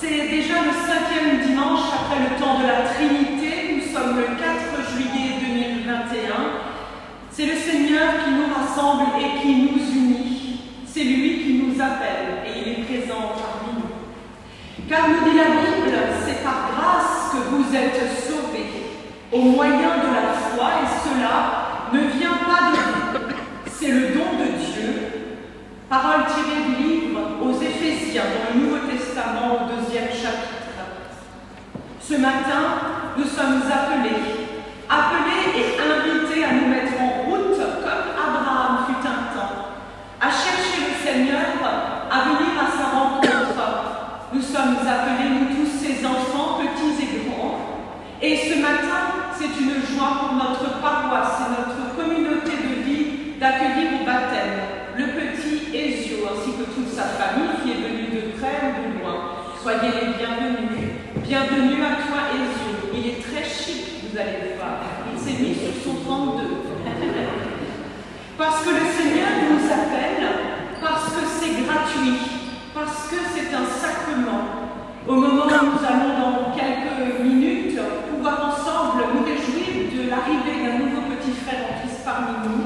C'est déjà le 5e dimanche après le temps de la Trinité. Nous sommes le 4 juillet 2021. C'est le Seigneur qui nous rassemble et qui nous unit. C'est lui qui nous appelle et il est présent parmi nous. Car nous dit la Bible, c'est par grâce que vous êtes sauvés, au moyen de la foi, et cela ne vient pas de vous. C'est le don de Dieu. Parole tirée du livre aux Éphésiens dans le Nouveau Testament au 2e chapitre. Ce matin, nous sommes appelés et invités à nous mettre en route comme Abraham fut un temps, à chercher le Seigneur, à venir à sa rencontre. Nous sommes appelés, nous tous, ses enfants, petits et grands. Et ce matin, c'est une joie pour notre paroisse et notre communauté de vie d'accueillir au baptême le petit Ezio ainsi que toute sa famille qui est venue de près ou de loin. Soyez les bienvenus. Bienvenue à toi, Ezio. Il est très chic, vous allez le voir. Il s'est mis sur son 32. Parce que le Seigneur nous appelle, parce que c'est gratuit, parce que c'est un sacrement. Au moment où nous allons dans quelques minutes pouvoir ensemble nous réjouir de l'arrivée d'un nouveau petit frère en Christ parmi nous,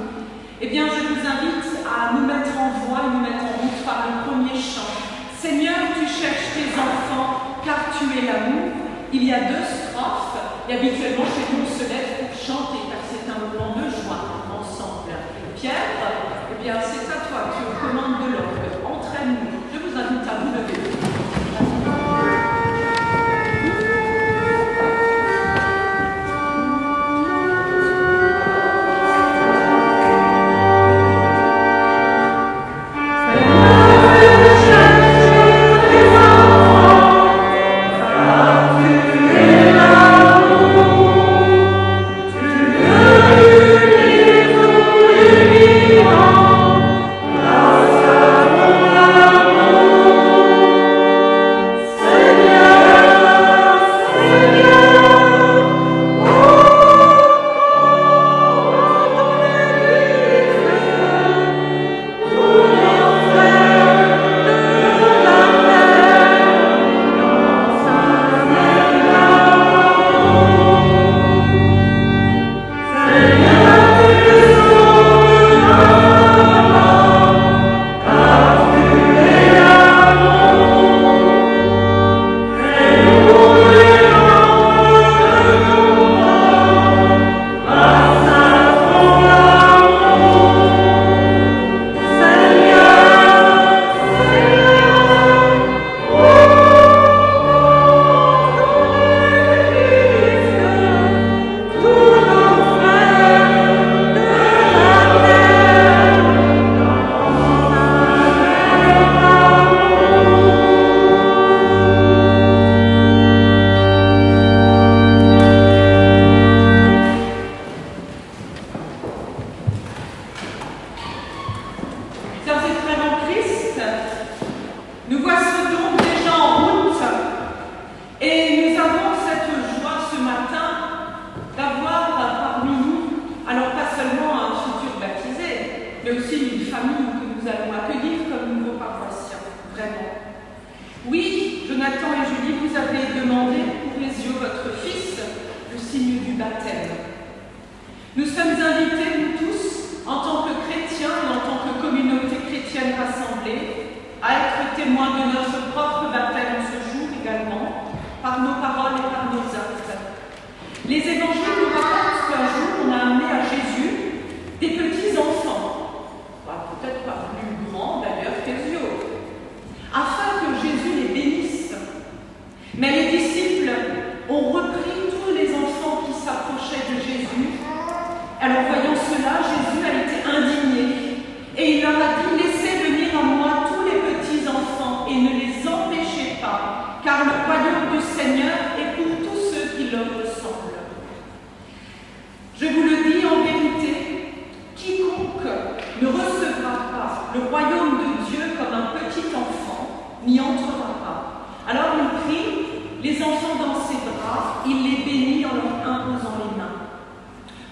eh bien je vous invite à nous mettre en voie et nous mettre en route par le premier chant. Seigneur, tu cherches tes enfants car tu es l'amour. Il y a 2 strophes et habituellement chez nous on se lève pour chanter car c'est un moment de joie ensemble. Pierre, eh bien c'est à toi, tu es aux commandes de l'orgue. Entraîne-nous. Je vous invite à vous lever.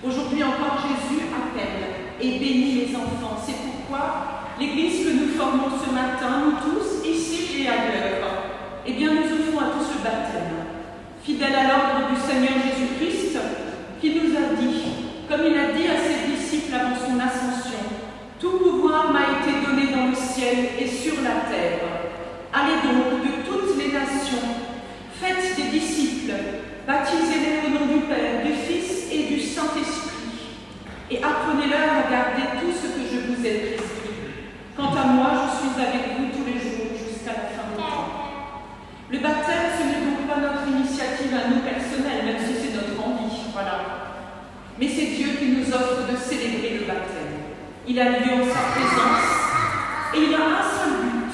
Aujourd'hui encore, Jésus appelle et bénit les enfants. C'est pourquoi l'Église que nous formons ce matin, nous tous, ici et ailleurs, eh bien nous offrons fidèle à l'ordre du Seigneur Jésus-Christ, qui nous a dit, comme il a dit à ses disciples avant son ascension, « Tout pouvoir m'a été donné dans le ciel et sur la terre. Allez donc de toutes les nations, faites des disciples, baptisez-les au nom du Père, du Fils et du Saint-Esprit, et apprenez-leur à garder tout ce que je vous ai prescrit. Quant à moi, je suis avec vous tous les jours jusqu'à la fin du temps. » Le baptême, ce n'est donc pas notre initiative à nous personnelle, même si c'est notre envie, voilà. Mais c'est Dieu qui nous offre de célébrer le baptême. Il a lieu en sa présence, et il a un seul but.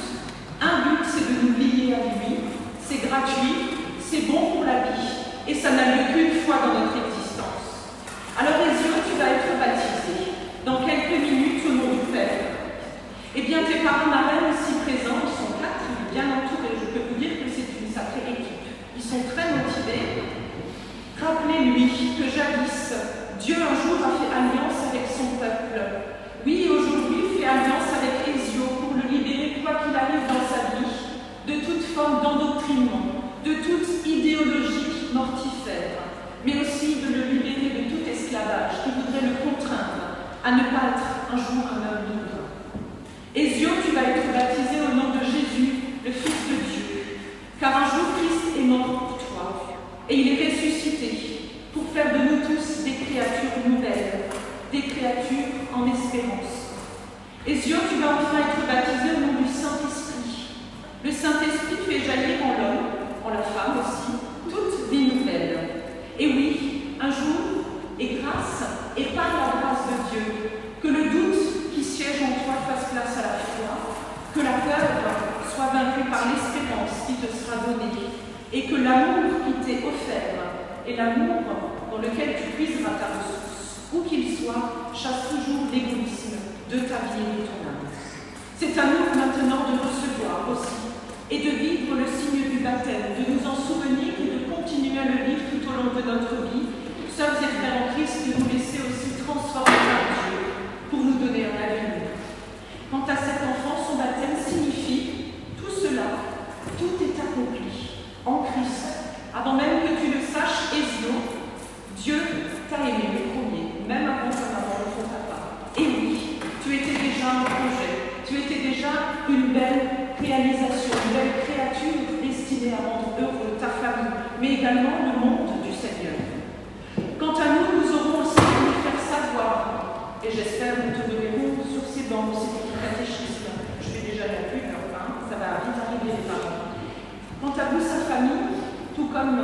Un but, c'est de nous lier à lui. C'est gratuit, c'est bon pour la vie, et ça n'a lieu qu'une fois dans notre existence. Alors Ezio, tu vas être baptisé dans quelques minutes au nom du Père. Eh bien, tes parents marraines ici présents, ils sont 4, il est bien entouré. Je peux vous dire que c'est une sacrée équipe. Ils sont très motivés. Rappelez-lui que jadis, Dieu un jour a fait alliance avec son peuple. Oui, aujourd'hui, il fait alliance avec Ezio pour le libérer, quoi qu'il arrive dans sa vie, de toute forme d'endoctrinement, de toute idéologie mortifère, mais aussi de le libérer de tout esclavage qui voudrait le contraindre à ne pas être un jour un homme libre. Ezio, tu vas être baptisé au nom de Jésus, le Fils de Dieu, car un jour Christ est mort pour toi, et il est ressuscité pour faire de nous tous des créatures nouvelles, des créatures en espérance. Ezio, tu vas enfin être baptisé au nom du Saint-Esprit. Le Saint-Esprit fait jaillir en l'homme, en la femme aussi, toute vie nouvelle. Et oui, un jour, et grâce, et par la grâce de Dieu, que le doute qui siège en toi fasse place à la foi, que la peur soit vaincue par l'espérance qui te sera donnée, et que l'amour qui t'est offert, et l'amour dans lequel tu puiseras ta ressource, où qu'il soit, chasse toujours l'égoïsme de ta vie et de ton âme. C'est à nous maintenant de recevoir aussi, et de vivre le signe du baptême, de nous en souvenir et de continuer à le vivre tout au long de notre vie, sœurs et frères en Christ, de nous laisser aussi transformer par Dieu pour nous donner un avenir. Quant à cet enfant, son baptême signifie tout cela, tout est accompli en Christ. Avant même que tu le saches, Ezio, Dieu t'a aimé le premier, même avant ta maman, ton papa. Et oui, tu étais déjà un projet, tu étais déjà une belle réalisation, une belle créature destinée à rendre heureux ta famille, mais également le monde du Seigneur. Quant à nous, nous aurons aussi à nous faire savoir, et j'espère nous te verrons sur ces bancs, c'est votre catéchisme. Je fais déjà la pub, hein, ça va vite arriver les parents. Quant à vous, sa famille, tout comme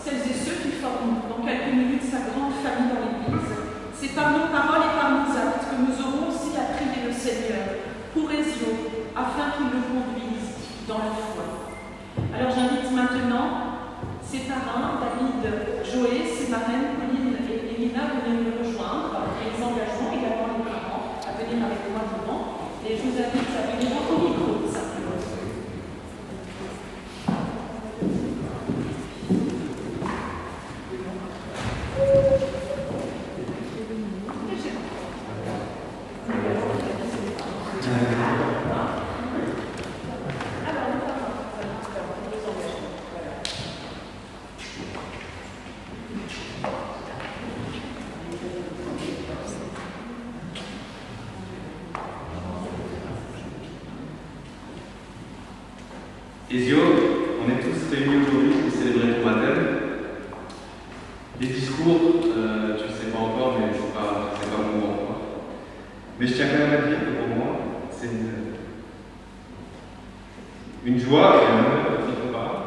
celles et ceux qui forment dans quelques minutes sa grande famille dans l'Église, c'est par nos paroles et par nos actes que nous aurons aussi à prier le Seigneur pour Ezio, afin qu'il le conduise dans la foi. Alors j'invite maintenant ses parrains, David, Joé, ses marraines, Pauline et Elina, à venir me rejoindre, et les engagements, également les parents, à venir avec moi devant, et je vous invite à venir au micro, simplement. Ezio, on est tous réunis aujourd'hui pour célébrer ton baptême. Les discours, tu ne sais pas encore, mais c'est pas mon moment encore. Mais je tiens quand même à dire que pour moi, c'est une joie et un honneur incomparable.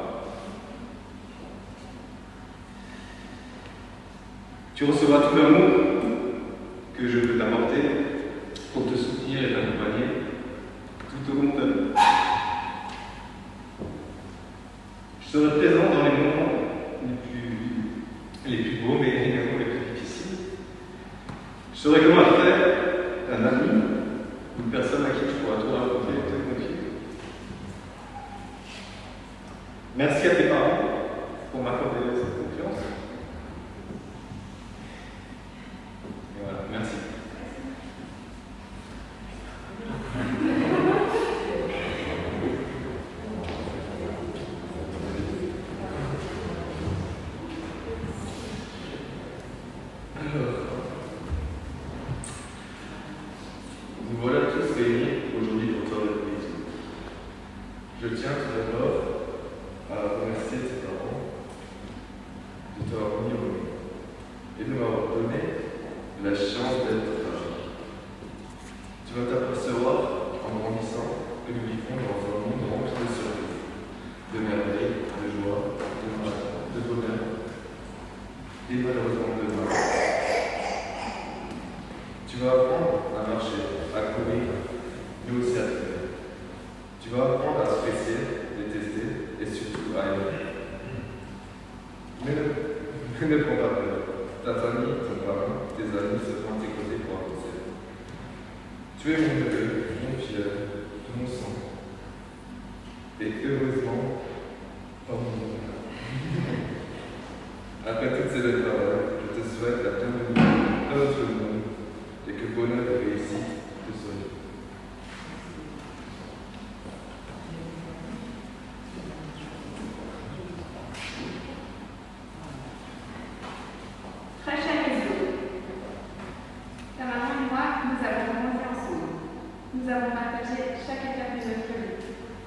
Tu recevras tout l'amour que je peux t'apporter pour te soutenir et t'accompagner tout au long de ta vie. Je serai présent dans les moments les plus beaux, mais également les plus difficiles. Je serai comme un frère, un ami, une personne à qui tu pourras tout raconter et te confier. Merci à tes parents pour m'accorder cette confiance. Et voilà, merci. Je tiens tout d'abord à remercier tes parents de t'avoir mis au monde et de m'avoir donné la chance d'être là. Tu vas t'apercevoir en grandissant que nous vivons dans un monde rempli de surprises, de merveilles, de joie, de magie, de bonheur, et malheureusement de mal. Tu vas apprendre à marcher, à courir, mais aussi à faire. Tu vas apprendre à apprécier, détester et surtout à aimer. Mais ne prends pas peur. Ta famille, ton parent, tes amis seront à tes côtés pour avancer. Tu es mon neveu, mon fier, mon sang. Et heureusement, pas mon honneur. Après toutes ces belles paroles, je te souhaite la bienvenue dans notre monde et que bonheur et réussite te soient. Très cher Ezio, ta maman et moi, nous avons grandi ensemble. Nous avons partagé chaque étape de notre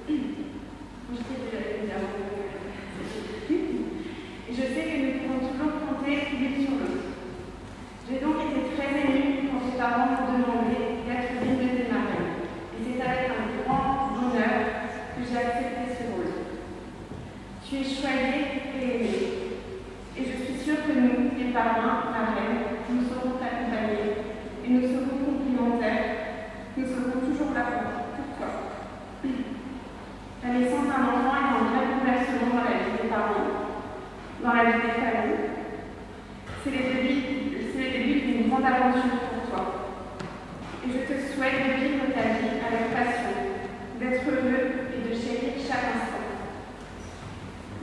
vie. Je t'ai déjà dit évidemment. Et je sais que nous pourrons toujours compter l'une sur l'autre. J'ai donc été très émue quand tes parents m'ont demandé d'être l'une de tes marraines. Et c'est avec un grand honneur que j'ai accepté ce rôle. Tu es choyée et aimée. Et je suis sûre que nous, tes parrains, marraines, nous saurons t'accompagner et nous serons complémentaires. Nous serons toujours là pour toi. La naissance d'un enfant est un vrai bouleversement dans la vie des parents, dans la vie des familles. C'est le début d'une grande aventure pour toi. Et je te souhaite de vivre ta vie avec passion, d'être heureux et de chérir chaque instant.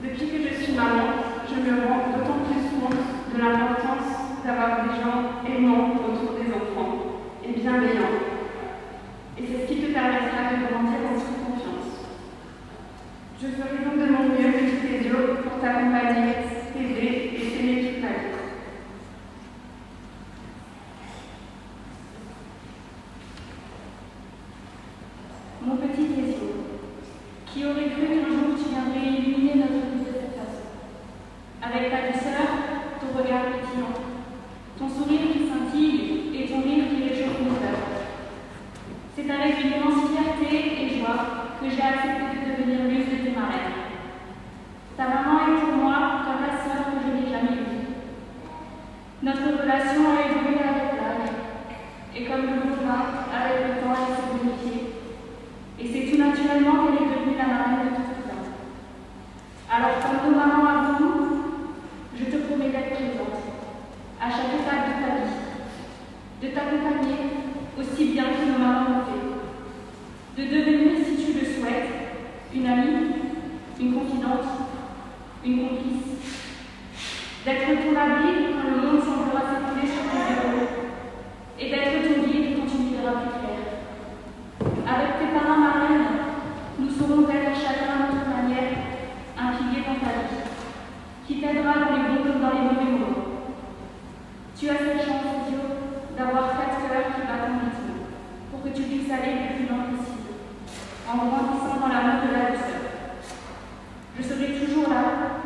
Depuis que je suis maman, je me rends d'autant plus compte de l'importance d'avoir des gens aimants autour des enfants et bienveillants. Et c'est ce qui te permettra de grandir en toute confiance. Je ferai donc de mon mieux, petit Ezio, pour t'accompagner, t'aider et t'aimer toute ma vie. Mon petit Ezio, qui aurait cru qu'un jour tu viendrais illuminer notre vie de cette façon? Avec ta douceur, ton regard pétillant, ton sourire qui scintille et ton rire qui réchauffe nos cœurs. C'est avec une immense fierté et joie que j'ai accepté de devenir muse de tes marraines. Ta maman est pour moi comme la sœur que je n'ai jamais eue. Notre relation a évolué avec l'âge, et comme le bouquin, avec le temps, elle s'est bonifiée. Et c'est tout naturellement qu'elle est devenue la marraine de tout ça. Alors, comme nos mamans avant nous, je te promets d'être présente à chaque étape de ta vie, de t'accompagner aussi bien que nos mamans l'ont fait, de devenir, si tu le souhaites, une amie, une confidente, une complice, d'être ton abri quand le monde semblera s'écouler sur tes épaules, et d'être ton guide quand tu n'y verras plus clair. Avec tes parents marraines, nous saurons être chacun à notre manière un pilier dans ta vie, qui t'aidera dans les bons comme dans les mauvais moments. Tu as cette chance, Ezio, d'avoir 4 cœurs qui battent en rythme, pour que tu puisses aller le plus loin possible, en grandissant dans l'amour de la douceur. Je serai toujours là,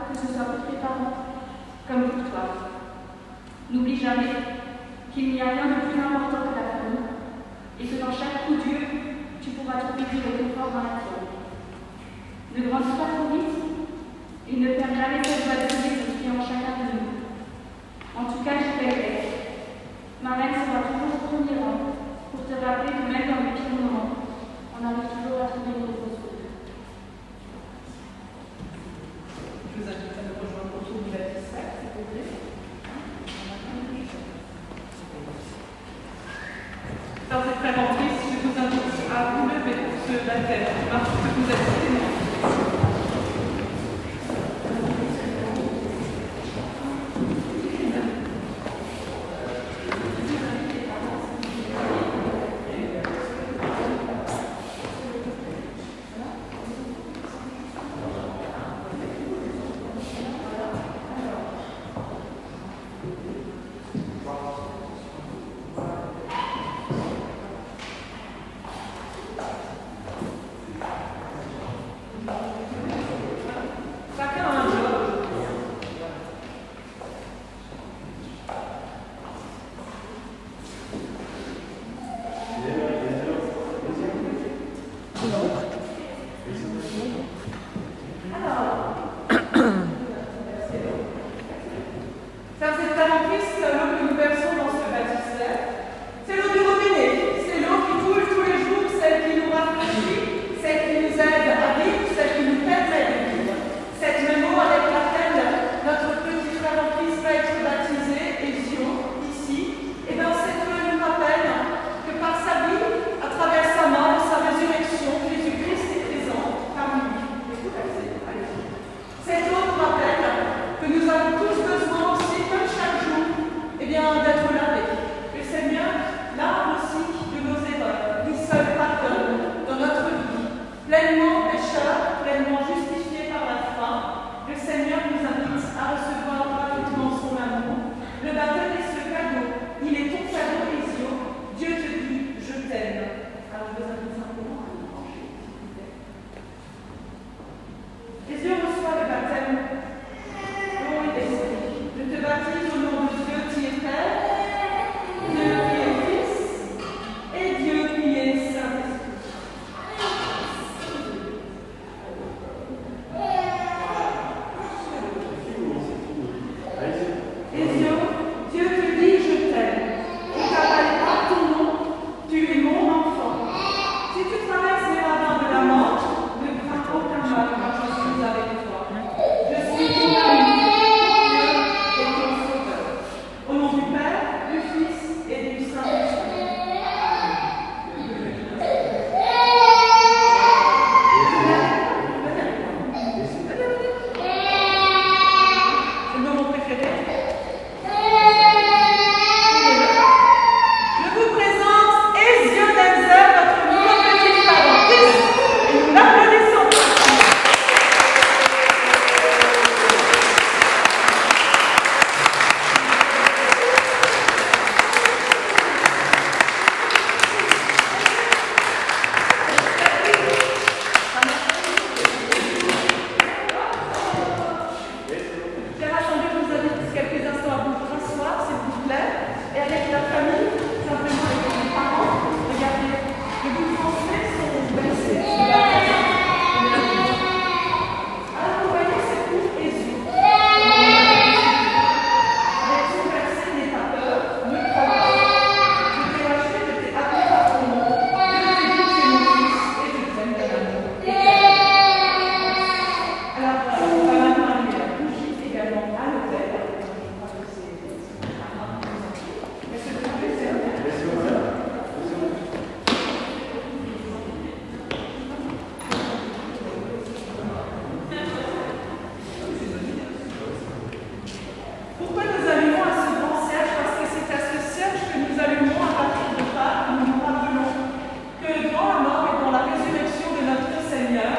que ce soit pour tes parents comme pour toi. N'oublie jamais qu'il n'y a rien de plus important que la famille, et que dans chaque coup dur, tu pourras trouver du réconfort dans la tienne. Ne grandis pas trop vite et ne perds jamais cette joie de vivre qui est en chacun de nous. En tout cas, je t'aiderai. Ma mère sera toujours au premier rang pour te rappeler que même dans les pires moments, on arrive toujours à trouver une ressource. Je vous invite à nous rejoindre autour du baptistère, s'il vous plaît. Dans cette préventrice, je vous invite à vous lever pour ce baptême, parce que vous êtes témoins. Frères et frères en Christ, l'eau que nous versons dans ce baptistère, c'est l'eau du robinet. C'est l'eau qui coule tous les jours, celle qui nous rafraîchit, celle qui nous aide à vivre, celle qui nous permet de vivre. Cette même eau avec laquelle notre petit frère en Christ va être baptisé, Ezio, ici, et bien cette eau nous rappelle que par sa vie, à travers sa mort et sa résurrection, Jésus-Christ est présent parmi nous. Cette eau nous rappelle que nous avons tous besoin aussi, comme chaque jour, d'être lavés. Le Seigneur lave aussi de nos erreurs. Lui seul pardonne dans notre vie. Pleinement pécheur, pleinement justifié par la foi, le Seigneur nous invite à recevoir gratuitement son amour. Le baptême est ce cadeau. Il est ton cadeau, Ezio. Dieu te dit, je t'aime. Alors je vous invite simplement à vous pencher, s'il vous plaît. Ezio reçoit le baptême. Je te baptise au nom de Dieu qui est Père, Dieu qui est Fils et Dieu qui est Saint-Esprit. Ezio, Dieu te dit je t'aime. Je t'appelle par ton nom, tu es mon enfant. Si tu traverses les ravins de la mort, ne crains aucun mal car je suis avec toi. Je suis ton ami. Au nom du Père, du Fils et du Saint-Esprit. C'est le moment préféré. Je vous présente Ezio Denzer, notre nouveau petit frère en Christ, et nous l'applaudissons. Chers assemblés, je vous invite quelques instants à vous rasseoir, s'il vous plaît, et avec la famille, simplement avec les parents, regardez, je vous transmets son verset. Alors, vous voyez, c'est pour Ezio. Avec son verset, n'aie pas peur, ne crois pas. Je t'ai racheté, je t'ai appelé par ton nom. Dieu te dit que tu es mon fils et je t'aime de l'amour. Alors, on va maintenant allumer la bougie également à l'hôtel. Je crois que c'est mais c'est le plaisir. Pourquoi nous allumons à ce grand cierge? Parce que c'est à ce cierge que nous allumons à partir de Pâques, où nous rappelons que dans la mort et dans la résurrection de notre Seigneur,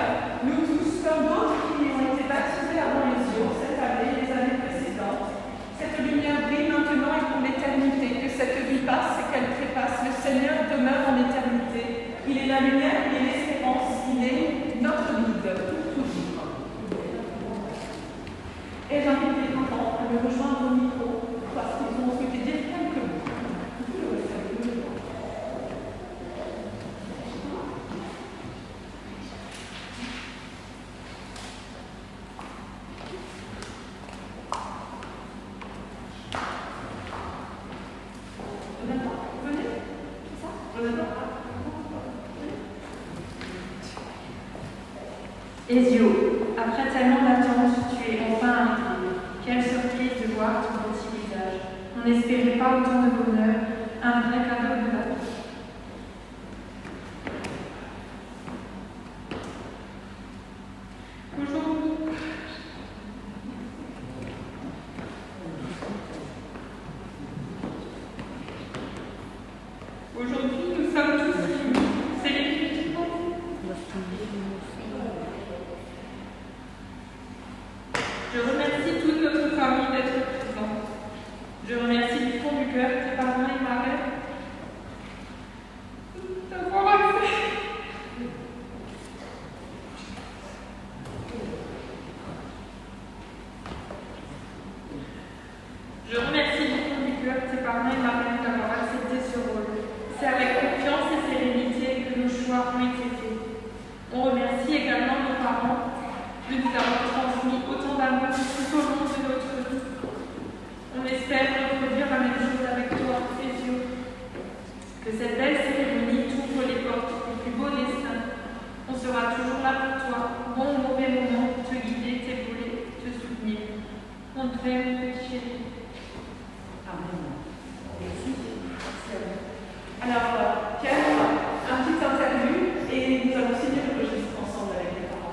nous tous, comme d'autres qui ont été baptisés avant les yeux cette année, les années précédentes, cette lumière brille maintenant et pour l'éternité, que cette vie passe et qu'elle trépasse. Le Seigneur demeure en éternité. Il est la lumière, il est l'espérance, il est notre guide pour toujours. Et j'invite les parents à me rejoindre au micro parce qu'ils ont souhaité dire quelques mots. Venez, c'est ça? Ezio, après tellement d'attente, tu es enfin arrivé. Quelle surprise de voir ton petit visage. On n'espérait pas autant de bonheur, un vrai cadeau de la vie. Aujourd'hui, nous sommes tous réunis. C'est l'équipe. Je remercie toute notre famille d'être présente. Je remercie du fond du cœur tes parents et Margaret cette belle cérémonie t'ouvre les portes du plus beau destin. On sera toujours là pour toi, bon ou mauvais moment, te guider, t'épauler, te soutenir. On t'aime, petit chéri. Alors, Pierre, un petit interview et nous allons signer le registre ensemble avec les parents.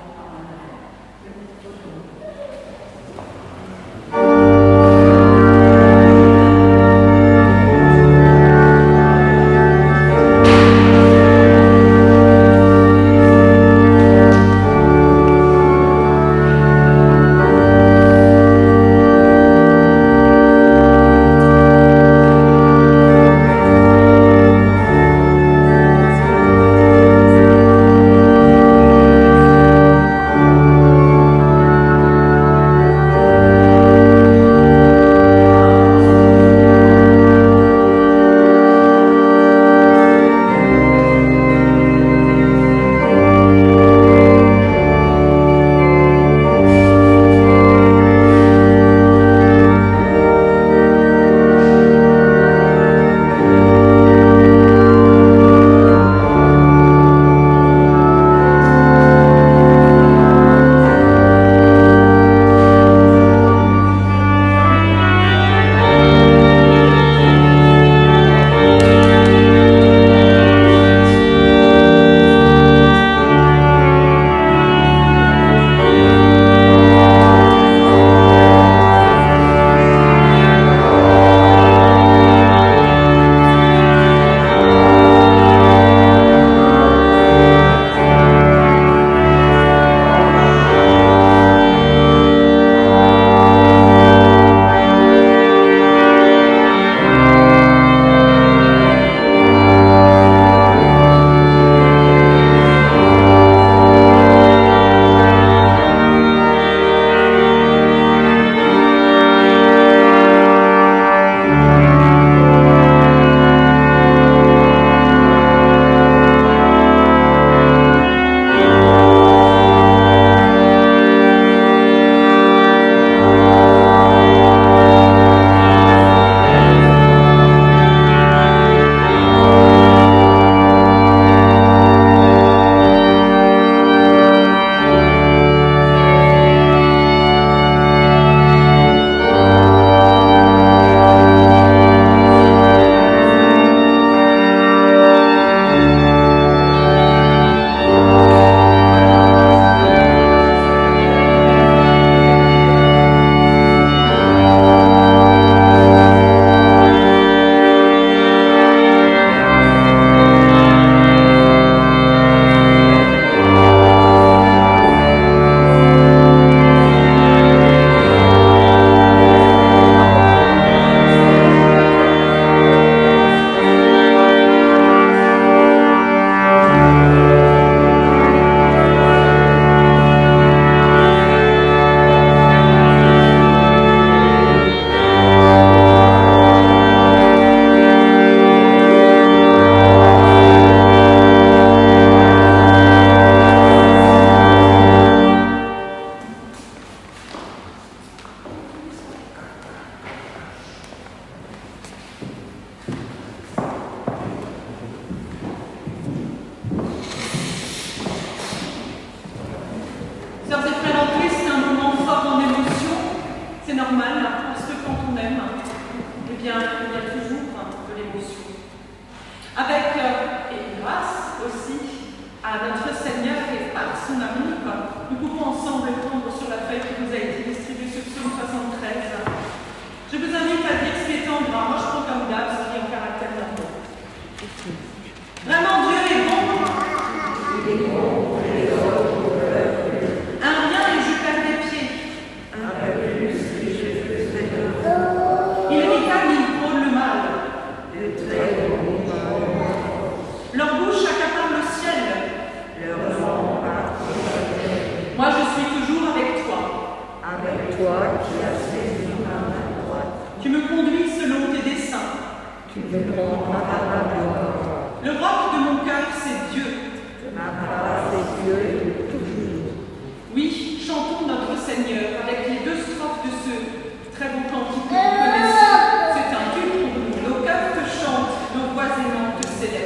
C'est un culte pour nous. Nos cœurs te chantent, nos voix aimantes te célèbrent.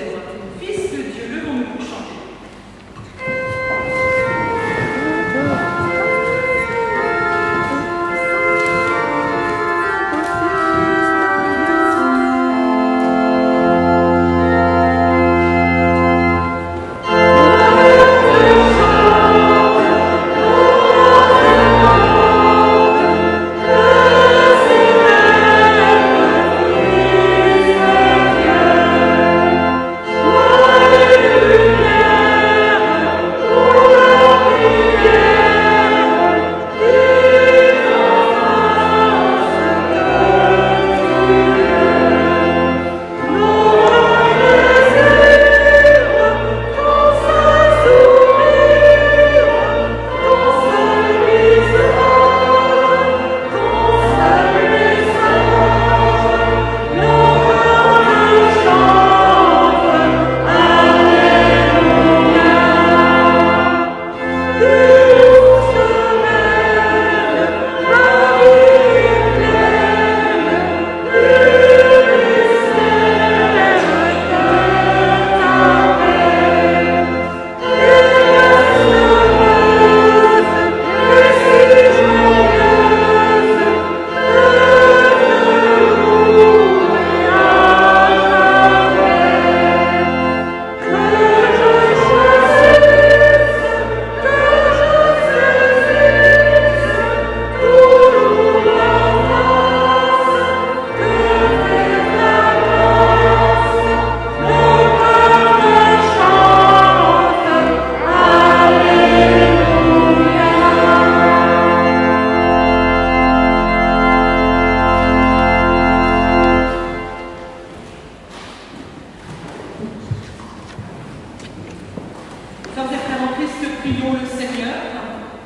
Sœurs et frères en Christ, prions le Seigneur.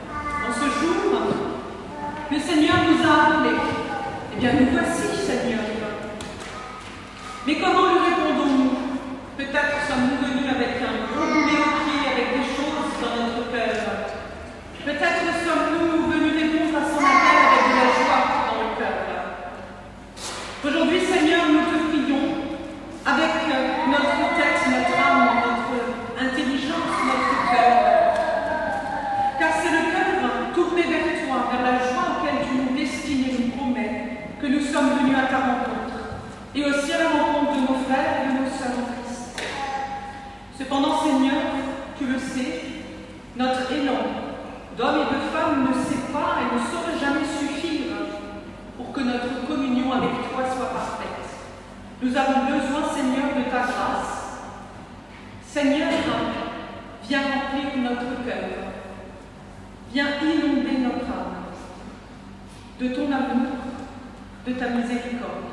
En ce jour, le Seigneur nous a appelés. Eh bien, nous voici, Seigneur. Mais comment lui répondons-nous? Peut-être sommes-nous venus avec un gros boulet au pied, avec des choses dans notre cœur. Peut-être sommes-nous venus répondre à son appel avec de la joie dans le cœur. Aujourd'hui, Seigneur, nous te prions avec notre tête, notre âme, notre intelligence, notre cœur. Car c'est le cœur tourné vers toi, vers la joie auquel tu nous destines et nous promets que nous sommes venus à ta rencontre, et aussi à la rencontre de nos frères et de nos sœurs en Christ. Cependant, Seigneur, tu le sais, notre élan d'hommes et de femmes ne sait pas et ne saurait jamais suffire pour que notre communion avec toi soit parfaite. Nous avons besoin, Seigneur, de ta grâce. Seigneur, viens remplir notre cœur. Viens inonder notre âme de ton amour, de ta miséricorde.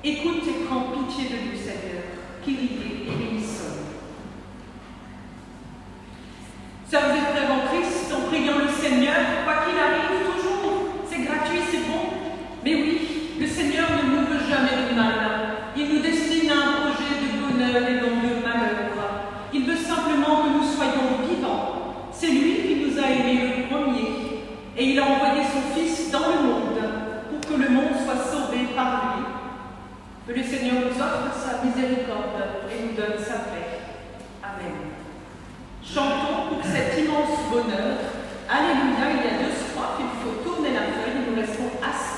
Écoute et prends pitié de nous, Seigneur, Kyrie et bénissons. Sœurs et frères en Christ, en priant le Seigneur, quoi qu'il arrive, toujours, c'est gratuit, c'est bon. Mais oui, le Seigneur ne nous veut jamais de mal. Il nous destine à un projet de bonheur et non de malheur. Il veut simplement que nous soyons vivants. C'est lui qui nous a aimés le premier. Et il a envoyé son Fils dans le monde pour que le monde soit sauvé par lui. Que le Seigneur nous offre sa miséricorde et nous donne sa paix. Amen. Chantons pour cet immense bonheur. Alléluia, il y a 2 strophes, il faut tourner la feuille et nous restons assis.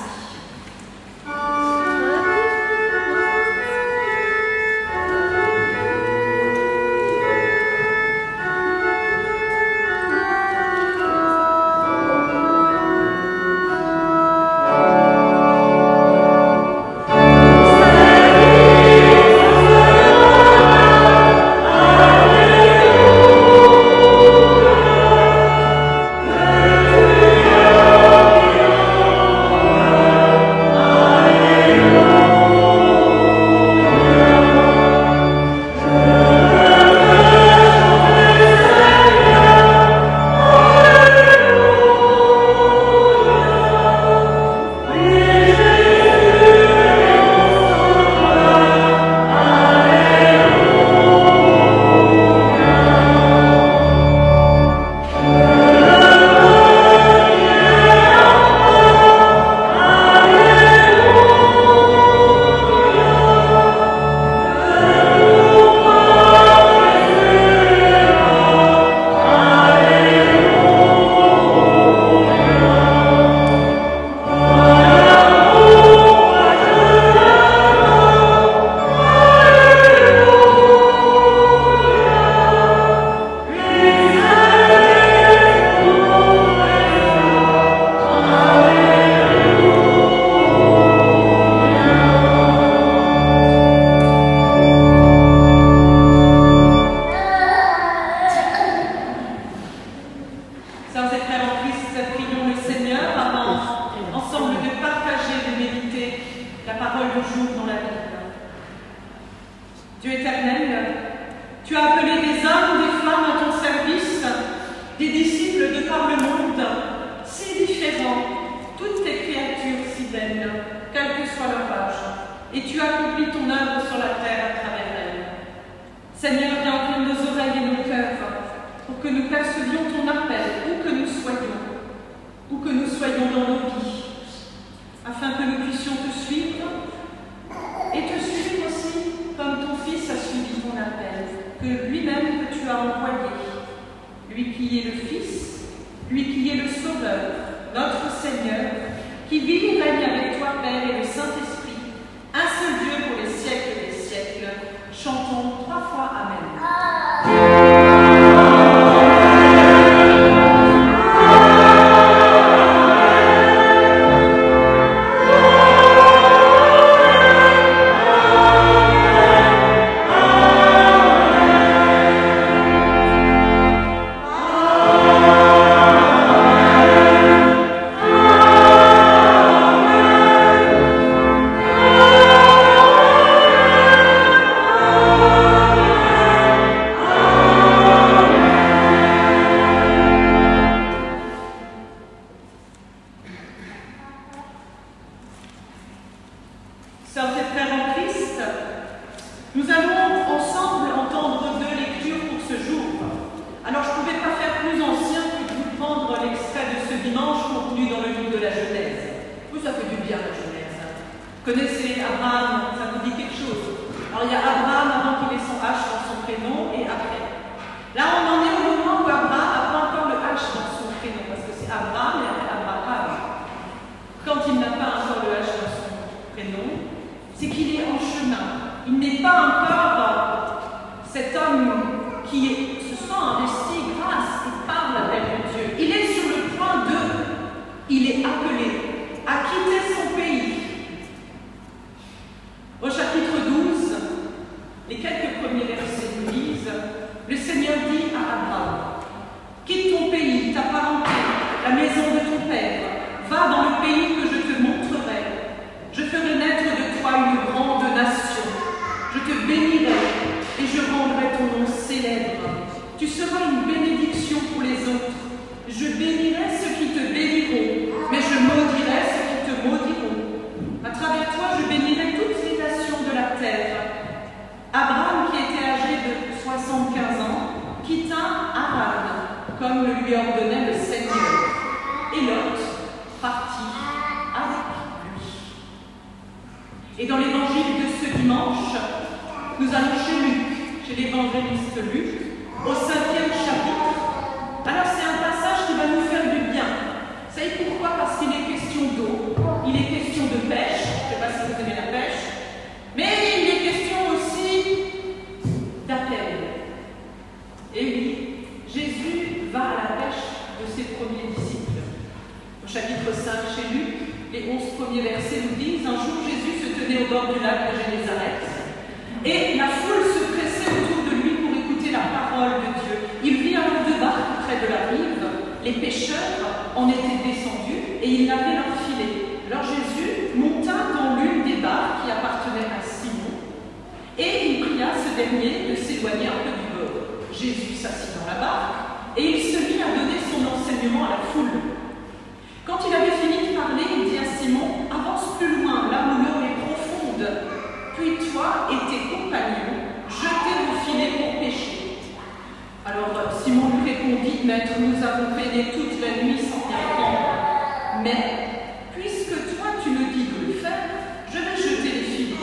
Connaissez Abraham, ça vous dit quelque chose? Alors il y a Abraham avant qu'il ait son H dans son prénom et après. Là on en est au moment où Abraham n'a pas encore le H dans son prénom, parce que c'est Abraham et après Abraham. Quand il n'a pas encore le H dans son prénom, c'est qu'il est en chemin. Il n'est pas encore cet homme qui se sent investi grâce et par l'appel de Dieu. Il est sur le point il est appelé à quitter son pays. Au chapitre 12, les quelques premiers versets nous disent, le Seigneur dit à Abraham, quitte ton pays, ta parenté, la maison de ton père, va dans le pays que je te montrerai. Je ferai naître de toi une grande nation. Je te bénirai et je rendrai ton nom célèbre. Tu seras une bénédiction pour les autres. Je bénirai ceux qui te béniront, mais je maudirai ceux qui te maudiront. À travers toi, je bénirai toutes les nations de la terre. Abraham, qui était âgé de 75 ans, quitta Haran, comme le lui ordonnait le Seigneur. Et Lot partit avec lui. Et dans l'évangile de ce dimanche, nous allons chez Luc, chez l'évangéliste Luc, au 5e chapitre. Alors c'est un passage qui va nous faire du bien. Vous savez pourquoi? Parce qu'il est question d'eau, il est question de pêche, je ne sais pas si vous aimez la pêche, mais il est question aussi d'appel. Et oui, Jésus va à la pêche de ses premiers disciples. Au chapitre 5 chez Luc, les 11 premiers versets nous disent, un jour Jésus se tenait au bord du lac de Génézareth, et la foule se pressait autour de lui pour écouter la parole de Dieu. Il vit alors 2 barques près de la rive. Les pêcheurs en étaient descendus et ils lavaient leurs filets. Alors Jésus monta dans l'une des barques qui appartenait à Simon et il pria ce dernier de s'éloigner un peu du bord. Jésus s'assit dans la barque et il se mit à donner son enseignement à la foule. Quand il avait fini de parler, il dit à Simon, avance plus loin, là où l'eau est profonde. Puis toi et tes compagnons, jetez vos filets pour pêcher. Alors Simon lui répondit, Maître, nous avons peiné toute la nuit sans rien prendre. Mais, puisque toi tu me dis de le faire, je vais jeter les filets.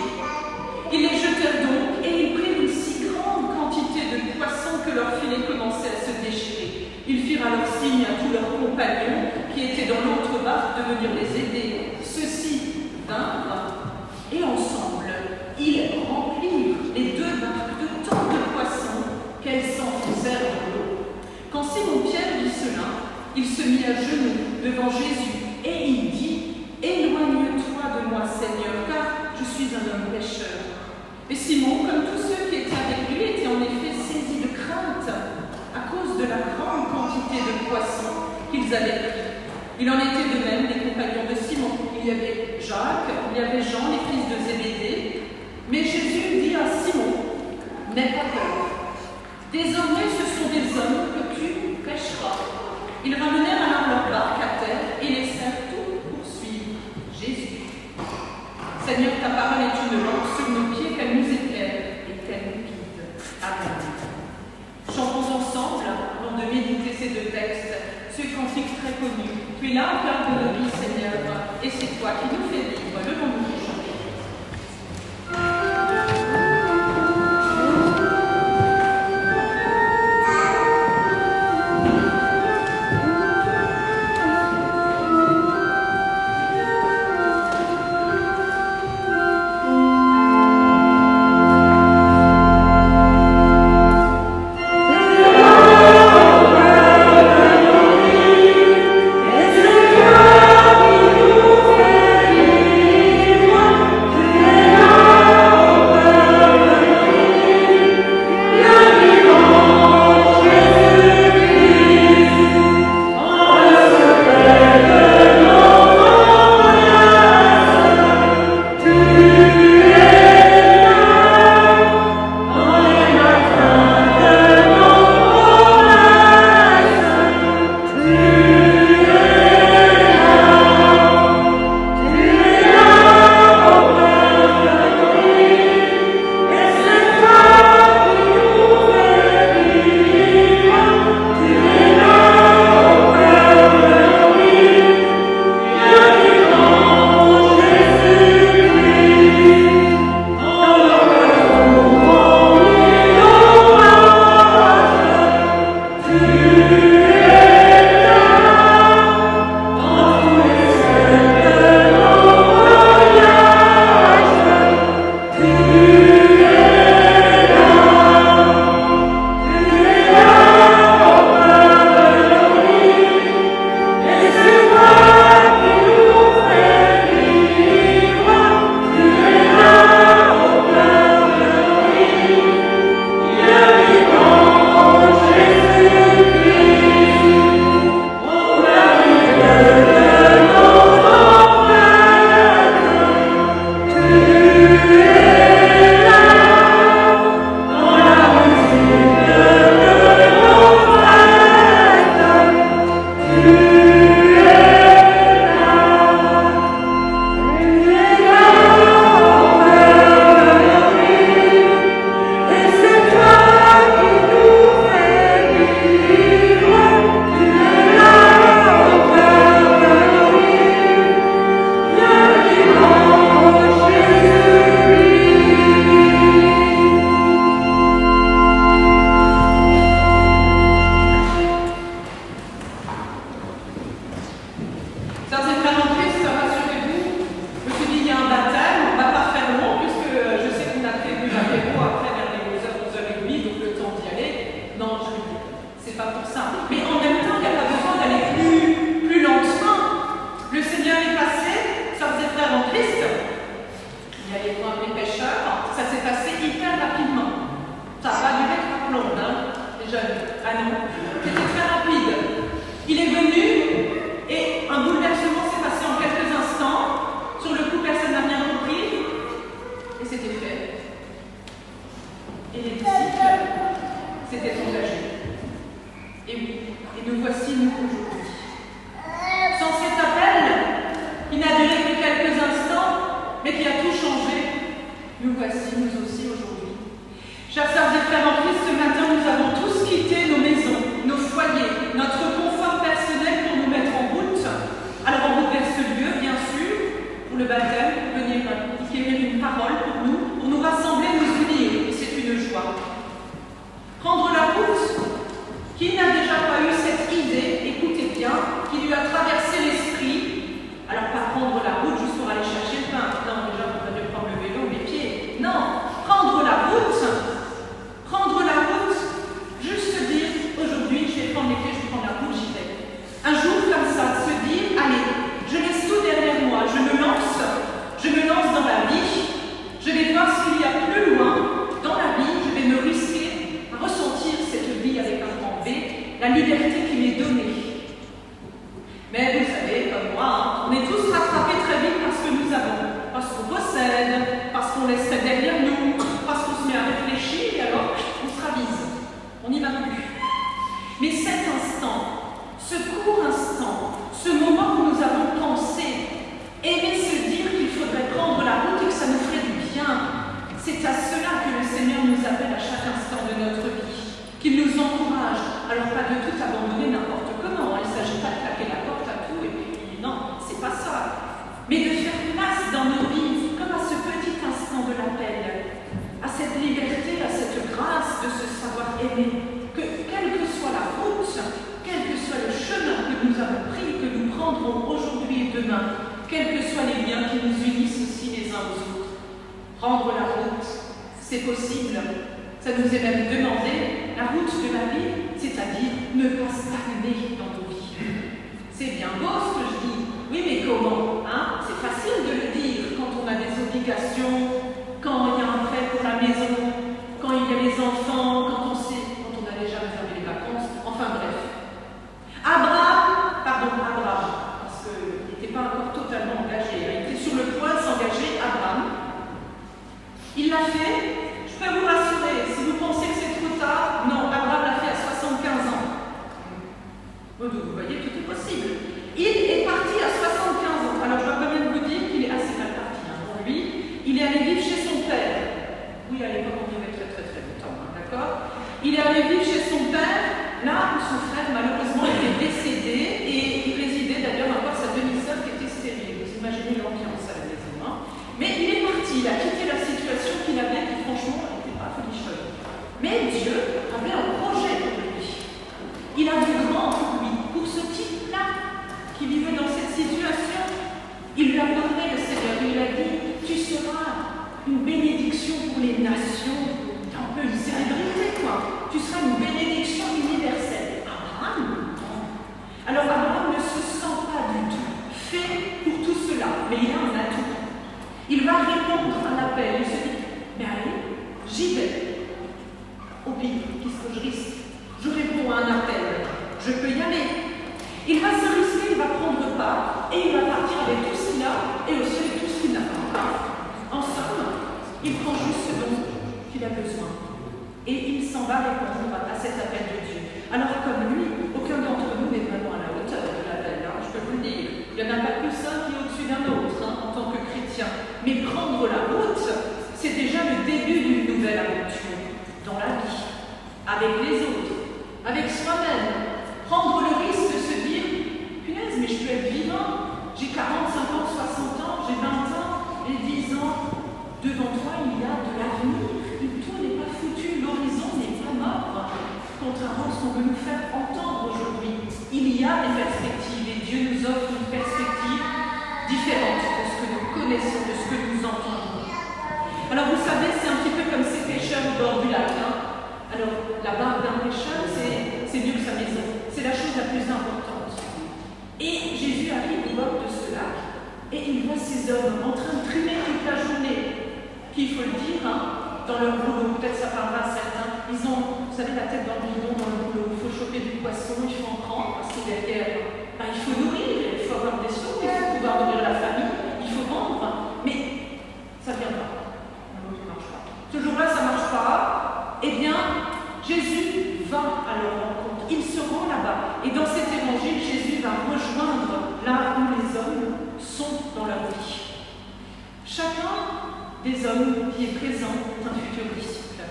Ils les jetèrent donc, et ils prirent une si grande quantité de poissons que leurs filets commençaient à se déchirer. Ils firent alors signe à tous leurs compagnons qui étaient dans l'autre barque de venir les aider. Ceux-ci vinrent, et ensemble, ils remplirent les 2 barques de tant de poissons qu'elles s'enfoncèrent dans l'eau. Quand Simon-Pierre vit cela, il se mit à genoux devant Jésus et il dit, éloigne-toi de moi, Seigneur, car je suis un homme pécheur. Et Simon, comme tous ceux qui étaient avec lui, était en effet saisi de crainte à cause de la grande quantité de poissons qu'ils avaient pris. Il en était de même des compagnons de Simon. Il y avait Jacques, il y avait Jean, les fils de Zébédée. Mais Jésus dit à Simon, n'aie pas peur. Désormais, ce sont des hommes que tu pêcheras. Ils ramenèrent alors leur barque à terre et laissèrent tout poursuivre Jésus. Seigneur, ta parole est une lampe sur nos pieds, qu'elle nous éclaire et qu'elle nous guide. Amen. Chantons ensemble, avant de méditer ces 2 textes, ce cantique très connu. Tu es là au cœur de nos vies, Seigneur, et c'est toi qui nous fais vivre. Levons-nous pour chanter. Yes, c'est pas pour ça. Mais en même temps, il n'y a pas besoin d'aller plus lentement. Le Seigneur est passé, sœurs et frères en Christ. Il y a les points des pêcheurs, ça s'est passé hyper rapidement. Ça n'a pas duré 3 plombes, hein, les jeunes. Ah non, c'était très rapide. Il est venu et un bouleversement s'est passé en quelques instants. Sur le coup, personne n'a rien compris. Et c'était fait. Et les disciples s'étaient engagés. Et oui, et nous voici nous aujourd'hui. Sans cet appel, qui n'a duré que quelques instants, mais qui a tout changé, nous voici nous aussi aujourd'hui. Chers sœurs et frères en Christ, ce matin, nous avons tous quitté nos maisons, nos foyers, notre confort personnel pour nous mettre en route. Alors en route vers ce lieu, bien sûr, pour le baptême, pour venir acquérir une parole pour nous rassembler, nous unir. Et c'est une joie. Prendre la route, qui n'a déjà pas eu cette idée, écoutez bien, qui lui a traversé l'esprit. Alors pas prendre la route juste pour aller chercher le pain. Non, déjà, on va pas prendre le vélo, les pieds. Non, prendre la route, juste dire, aujourd'hui, je vais prendre les clés, je vais prendre la route, j'y vais. Un jour comme ça, se dire, allez, je laisse tout derrière moi, je me lance dans la vie, je vais voir ce qu'il y a plus loin dans la vie, je vais me risquer à ressentir cette vie avec un grand V, la liberté qui m'est donnée. Mais vous savez, comme moi, on est tous rattrapés très vite parce que nous avons, parce qu'on possède, parce qu'on laisse derrière nous, parce qu'on se met à réfléchir et alors on se ravise. On n'y va plus. Mais cet instant, ce court instant, ce moment où nous avons pensé, aimer se dire qu'il faudrait prendre la route et que ça nous ferait du bien, c'est à cela que le Seigneur nous appelle à chaque instant de notre vie, qu'il nous encourage. Alors pas de tout abandonner n'importe comment, il ne s'agit pas de claquer la porte à tout et puis non, c'est pas ça. Mais de faire place dans nos vies, comme à ce petit instant de l'appel, à cette liberté, à cette grâce de se savoir aimer, que quelle que soit la route, quel que soit le chemin que nous avons pris, que nous prendrons aujourd'hui et demain, quels que soient les liens qui nous unissent aussi les uns aux autres, prendre la route, c'est possible, ça nous est même demandé, la route de la vie, c'est-à-dire ne pas stagner dans nos vies. C'est bien beau ce que je dis, oui mais comment hein? C'est facile de le dire quand on a des obligations, quand il y a un prêt pour la maison, quand il y a les enfants, quand on a déjà réservé les vacances, enfin bref. Abraham, parce qu'il n'était pas encore totalement engagé, il était sur le point de s'engager, Abraham. Il l'a fait, je peux vous rassurer, si vous pensez que c'est trop tard, non, Abraham l'a fait à 75 ans. Bon, donc, vous voyez, tout est possible. Il est parti à 75 ans, alors je dois quand même vous dire qu'il est assez mal parti. Pour lui, il est allé vivre chez son père. Oui, à l'époque, on vivait très longtemps, hein, d'accord? Il est allé vivre chez son père, là où son frère, malheureusement, était décédé, et il résidait d'ailleurs encore sa demi-sœur qui était stérile. Vous imaginez l'ambiance à la maison, hein? Mais il est parti, il a quitté la situation qu'il avait, qui franchement n'était pas folichonne. Mais Dieu avait un projet pour lui. Il a vu grand pour lui, pour ce type-là, qui vivait dans cette situation. Il lui a parlé, le Seigneur, il lui a dit, tu seras une bénédiction pour les nations, un peu une célébrité, quoi. Tu seras une bénédiction universelle. Abraham, alors Abraham ne se sent pas du tout fait pour tout cela, mais il a un atout. Il va répondre à l'appel, il se dit, mais allez, j'y vais. Au pire, qu'est-ce que je risque? Je réponds à un appel, je peux y aller. Il va se risquer, il va prendre part, et il va partir avec tout ce qu'il a, et aussi avec tout ce qu'il n'a pas. En somme, il prend juste ce dont il a besoin. Et il s'en va répondre à cet appel de Dieu. Alors comme lui, aucun d'entre nous n'est vraiment à la hauteur de l'appel, hein, je peux vous le dire. Il n'y en a pas plus un qui est au-dessus d'un autre, hein, en tant que chrétien. Mais prendre la route, c'est déjà le début d'une nouvelle aventure dans la vie, avec les autres, avec soi-même. Prendre le risque de se dire, punaise, mais je peux être vivant, j'ai 40, 50, 60 ans, j'ai 20 ans, et 10 ans, devant toi il y a de l'avenir, tout n'est pas foutu, l'horizon n'est pas mort, contrairement à ce qu'on veut nous faire entendre aujourd'hui. Il y a des perspectives, et Dieu nous offre une perspective différente de ce que nous connaissons, de ce que nous entendons. Alors vous savez, c'est un petit peu comme ces pêcheurs au bord du lac. Hein. Alors la barque d'un pêcheur, c'est mieux que ça et il voit ces hommes en train de trimer toute la journée, qui, il faut le dire, dans leur boulot, peut-être ça parlera à certains, ils ont, vous savez, la tête dans le guidon dans le boulot, il faut choper du poisson, il faut en prendre, parce qu'il y a guerre. Il faut nourrir, il faut avoir des sous, il faut pouvoir nourrir la famille, il faut vendre, mais ça ne vient pas. Ça ne marche pas. Ce jour-là, ça ne marche pas. Eh bien, Jésus va à leur rencontre. Il se rend là-bas. Et dans cet évangile, Jésus va rejoindre là où les hommes sont dans leur vie. Chacun des hommes qui est présent est un futur disciple.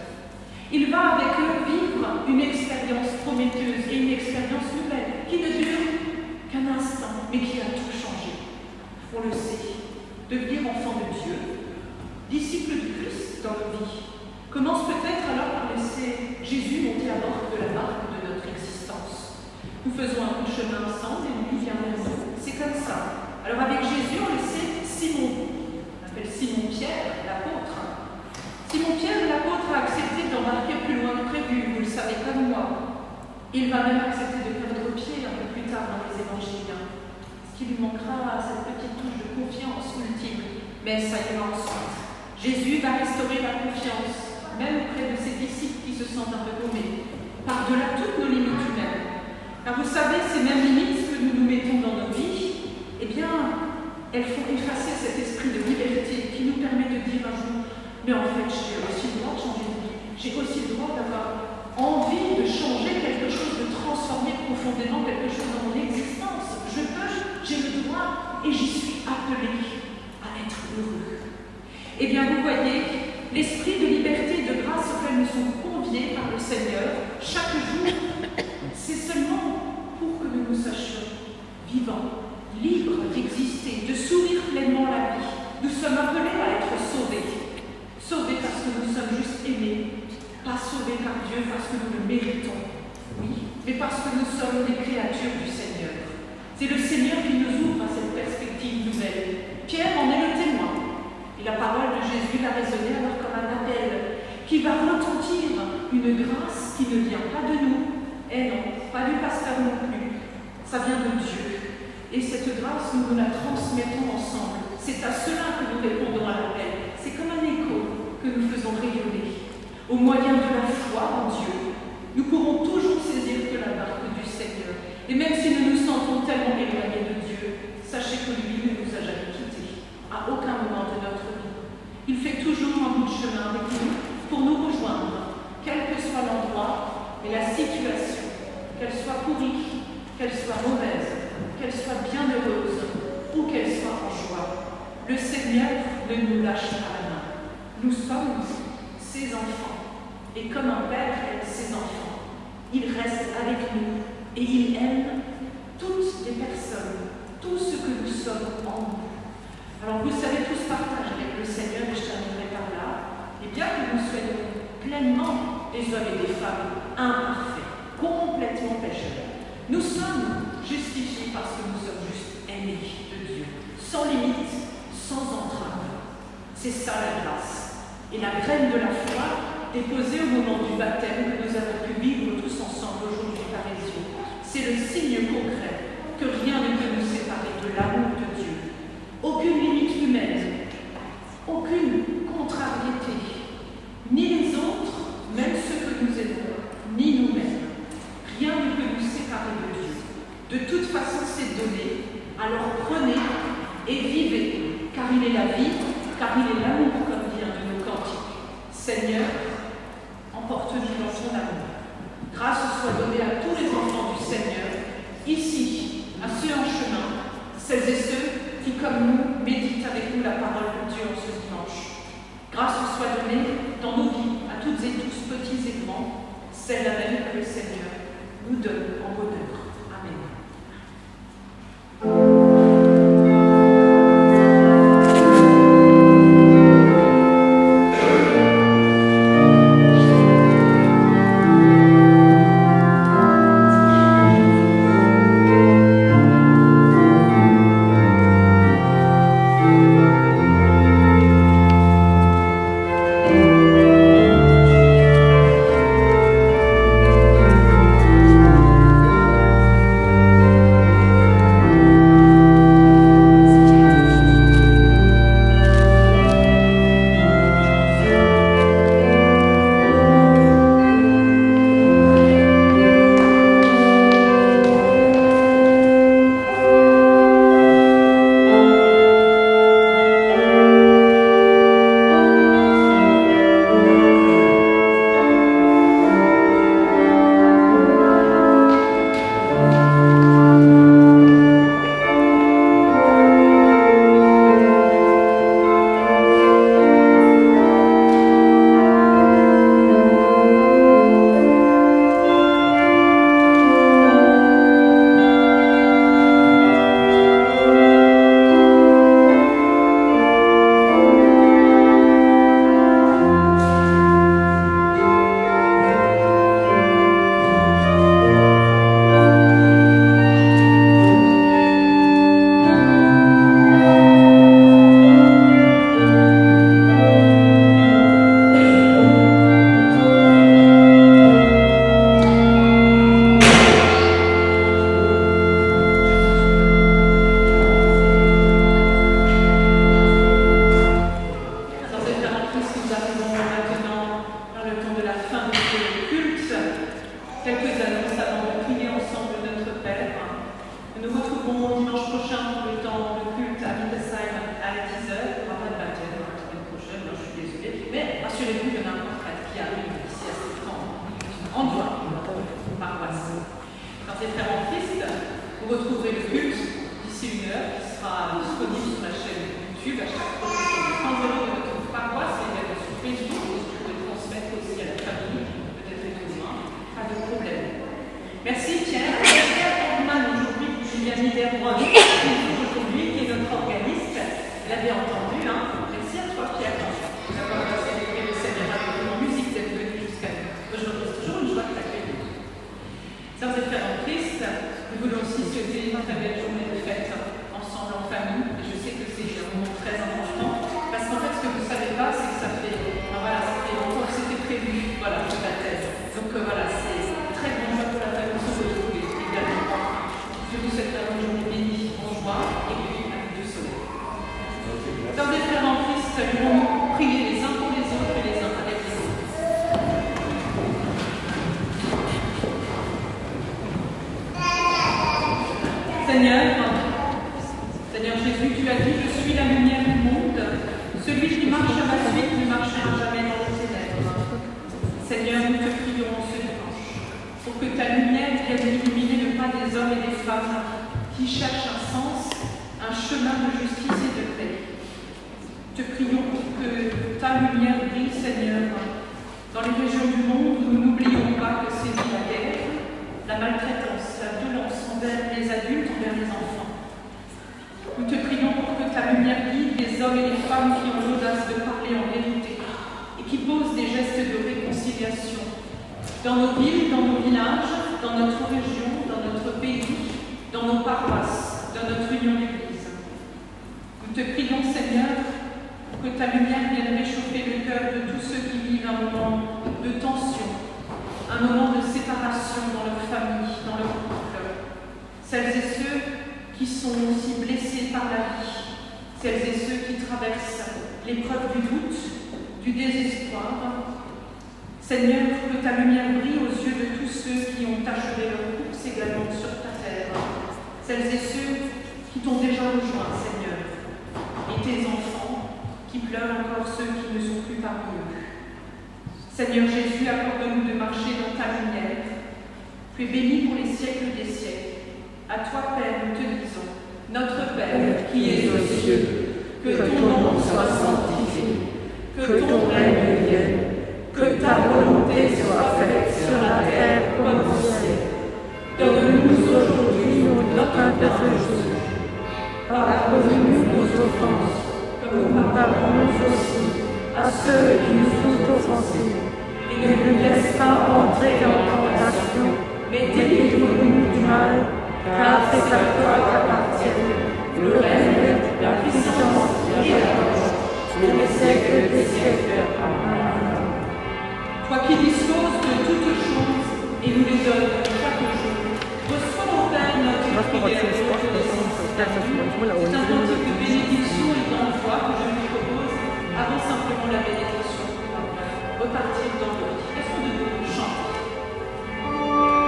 Il va avec eux vivre une expérience prometteuse et une expérience nouvelle qui ne dure qu'un instant, mais qui a tout changé. On le sait. Devenir enfant de Dieu, disciple du Christ dans nos vies, commence peut-être alors par laisser Jésus monter à bord de la barque de notre existence. Nous faisons un bout de chemin ensemble et lui vient vers nous. C'est comme ça. Alors avec Jésus, on le sait, Simon, on appelle Simon-Pierre, l'apôtre. Simon-Pierre, l'apôtre, a accepté d'embarquer plus loin que prévu, vous le savez comme moi. Il va même accepter de perdre pied un peu plus tard dans les évangiles. Ce qui lui manquera, cette petite touche de confiance ultime. Mais ça ira ensuite. Jésus va restaurer la confiance, même auprès de ses disciples qui se sentent un peu paumés, par-delà toutes nos limites humaines. Car vous savez, ces mêmes limites que nous nous mettons dans nos vies, eh bien, elles font effacer cet esprit de liberté qui nous permet de dire un jour, mais en fait, j'ai aussi le droit de changer de vie. J'ai aussi le droit d'avoir envie de changer quelque chose, de transformer profondément quelque chose dans mon existence. Je peux, j'ai le droit et j'y suis appelée à être heureux. Eh bien, vous voyez, l'esprit de liberté et de grâce auquel nous sommes conviés par le Seigneur chaque jour, c'est seulement pour que nous nous sachions vivants, libres d'exister, de sourire pleinement la vie. Nous sommes appelés à être sauvés. Sauvés parce que nous sommes juste aimés, pas sauvés par Dieu parce que nous le méritons, oui, mais parce que nous sommes des créatures du Seigneur. C'est le Seigneur qui nous ouvre à cette perspective nouvelle. Pierre en est le témoin. Et la parole de Jésus l'a résonné alors comme un appel qui va retentir une grâce qui ne vient pas de nous. Eh non, pas du pasteur non plus. Ça vient de Dieu. Et cette grâce, nous la transmettons ensemble. C'est à cela que nous répondons à l'appel. C'est comme un écho que nous faisons rayonner. Au moyen de la foi en Dieu, nous pourrons toujours saisir que la barque du Seigneur. Et même si nous nous sentons tellement éloignés de Dieu, sachez que lui ne nous a jamais quittés, à aucun moment de notre vie. Il fait toujours un bout de chemin avec nous pour nous rejoindre, quel que soit l'endroit et la situation, qu'elle soit pourrie, qu'elle soit mauvaise, qu'elle soit bienheureuse ou qu'elle soit en joie. Le Seigneur ne nous lâche pas la main. Nous sommes ses enfants. Et comme un père aime ses enfants, il reste avec nous et il aime toutes les personnes, tout ce que nous sommes en nous. Alors vous savez, tous partagent avec le Seigneur, et je terminerai par là, et bien que nous soyons pleinement des hommes et des femmes imparfaits, complètement pécheurs, nous sommes justifiés parce que nous sommes juste aimés de Dieu, sans limite, sans entrave. C'est ça la grâce. Et la graine de la foi déposée au moment du baptême que nous avons pu vivre tous ensemble aujourd'hui par les yeux, c'est le signe concret que rien ne peut nous séparer de l'amour de Dieu. Aucune limite humaine, aucune contrariété, ni les autres, même ceux que nous aimons, ni nous-mêmes. Rien ne peut nous séparer de Dieu. De toute façon, c'est donné. Alors prenez et vivez, car il est la vie, car il est l'amour, comme dit un de nos cantiques. Seigneur, emporte-nous dans ton amour. Grâce soit donnée à tous les enfants du Seigneur, ici, à ceux en chemin, celles et ceux qui, comme nous, méditent avec nous la parole de Dieu en ce dimanche. Grâce soit donnée dans nos vies, à toutes et tous, petits et grands, celle-là même que le Seigneur nous donne en bonheur. Vous retrouverez le culte d'ici 1 heure qui sera disponible sur la chaîne YouTube à chaque fois sur le point zéro de votre paroisse et même sur Facebook. Vous pouvez transmettre aussi à la famille, peut-être les besoins, pas de problème. Merci Pierre. Pierre Orman aujourd'hui, Julien Niederroy, aujourd'hui, qui est notre organiste. Vous l'avez entendu, hein. Merci à toi Pierre d'avoir célébré le Seigneur avec nous en musique, d'être venu jusqu'à nous. Aujourd'hui, c'est toujours une joie de t'accueillir. Sœurs et frères en Christ, nous voulons aussi souhaiter une très belle journée de fête ensemble en famille. Et je sais que c'est un moment très important parce qu'en fait, ce que vous ne savez pas, c'est que ça fait longtemps que c'était prévu, voilà, le baptême. Donc voilà, c'est très bon joie pour la famille de se retrouver également. Je vous souhaite une journée bénie, en joie et puis avec du soleil. Sœurs et frères en Christ, nous allons prier les uns pour les autres et les uns avec les autres. Seigneur Jésus, tu as dit, je suis la lumière du monde. Celui qui marche à ma suite ne marchera jamais dans les ténèbres. Seigneur, nous te prions ce dimanche pour que ta lumière vienne illuminer le pas des hommes et des femmes qui cherchent un sens, un chemin de justice et de paix. Te prions pour que ta lumière brille, Seigneur, dans les régions du monde où nous n'oublions pas que c'est la guerre, la maltraitance, la violence envers les adultes, envers les enfants. Nous te prions pour que ta lumière guide les hommes et les femmes qui ont l'audace de parler en vérité et qui posent des gestes de réconciliation dans nos villes, dans nos villages, dans notre région, dans notre pays, dans nos paroisses, dans notre union d'église. Nous te prions, Seigneur, pour que ta lumière vienne réchauffer le cœur de tous ceux qui vivent un moment de tension, un moment de séparation dans leur famille, dans leur couple. Celles et ceux qui sont aussi blessés par la vie, celles et ceux qui traversent l'épreuve du doute, du désespoir. Seigneur, que ta lumière brille aux yeux de tous ceux qui ont achevé leur course également sur ta terre. Celles et ceux qui t'ont déjà rejoint, Seigneur, et tes enfants qui pleurent encore ceux qui ne sont plus parmi eux. Seigneur Jésus, accorde-nous de marcher dans ta lumière. Tu es béni pour les siècles des siècles. À toi, Père, nous te disons, notre Père qui es aux cieux, que ton nom soit sanctifié, que ton règne vienne, que ta volonté soit faite sur la terre comme au ciel. Donne-nous aujourd'hui notre pain de ce jour. Pardonne-nous nos offenses, comme nous pardonnons aussi à ceux qui nous ont offensés. Et ne nous laisse pas entrer en tentation, mais délivre-nous du mal. Car c'est à toi qu'appartiennent le règne, la puissance et la gloire, pour les siècles des siècles. Amen. Toi qui disposes de toutes choses et nous les donnes chaque jour, reçois au Père notre prière et reconnaissance. C'est un cantique de bénédiction et d'envoi que je vous propose avant simplement la bénédiction pour repartir dans le lit. Est-ce qu'on nous chanter? Amen.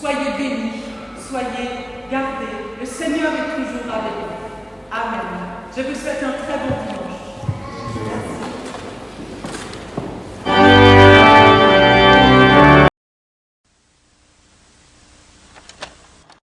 Soyez bénis, soyez gardés. Le Seigneur est toujours avec vous. Amen. Je vous souhaite un très bon dimanche.